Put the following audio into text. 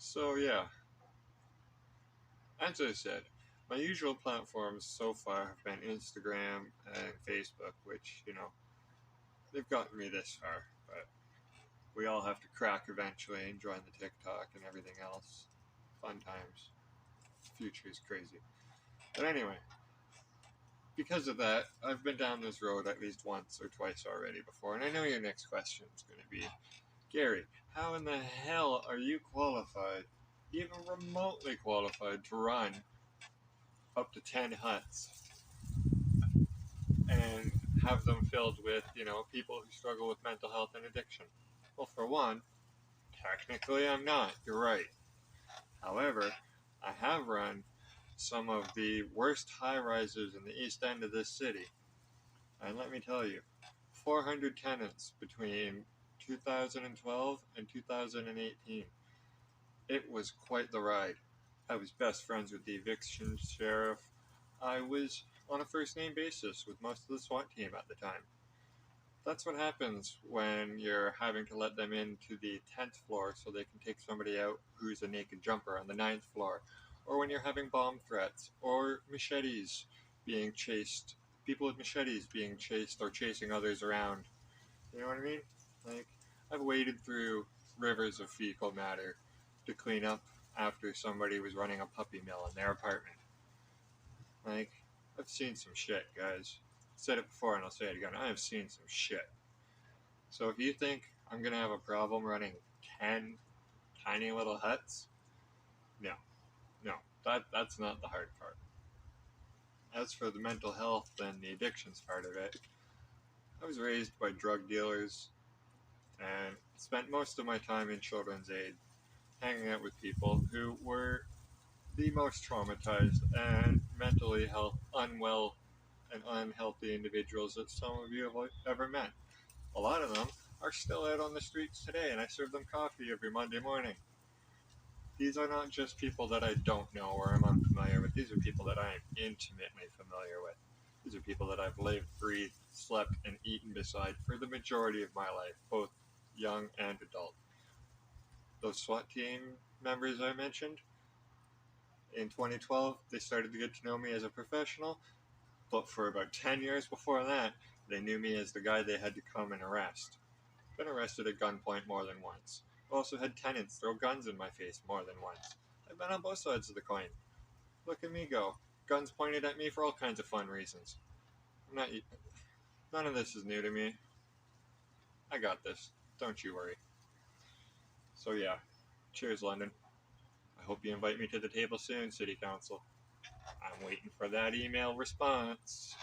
So yeah, as I said, my usual platforms so far have been Instagram and Facebook, which, they've gotten me this far, but we all have to crack eventually and join the TikTok and everything else. Fun times. Future is crazy. But anyway, because of that, I've been down this road at least once or twice already before, and I know your next question is going to be, Gary, how in the hell are you qualified, even remotely qualified, to run up to 10 huts and have them filled with, people who struggle with mental health and addiction? Well, for one, technically I'm not. You're right. However, I have run some of the worst high rises in the east end of this city. And let me tell you, 400 tenants between 2012 and 2018. It was quite the ride. I was best friends with the eviction sheriff. I was on a first name basis with most of the SWAT team at the time. That's what happens when you're having to let them into the 10th floor so they can take somebody out who's a naked jumper on the 9th floor. Or when you're having bomb threats or machetes being chased, people with machetes being chased or chasing others around. You know what I mean? Like, I've waded through rivers of fecal matter to clean up after somebody was running a puppy mill in their apartment. Like, I've seen some shit, guys. I said it before and I'll say it again. I have seen some shit. So if you think I'm going to have a problem running 10 tiny little huts, no. No. That's not the hard part. As for the mental health and the addictions part of it, I was raised by drug dealers and spent most of my time in children's aid, hanging out with people who were the most traumatized and mentally unwell and unhealthy individuals that some of you have ever met. A lot of them are still out on the streets today, and I serve them coffee every Monday morning. These are not just people that I don't know or am unfamiliar with. These are people that I am intimately familiar with. These are people that I've lived, breathed, slept, and eaten beside for the majority of my life, both young and adult. Those SWAT team members I mentioned, in 2012, they started to get to know me as a professional, but for about 10 years before that, they knew me as the guy they had to come and arrest. Been arrested at gunpoint more than once. Also had tenants throw guns in my face more than once. I've been on both sides of the coin. Look at me go. Guns pointed at me for all kinds of fun reasons. None of this is new to me. I got this. Don't you worry. So yeah, cheers, London. I hope you invite me to the table soon, City Council. I'm waiting for that email response.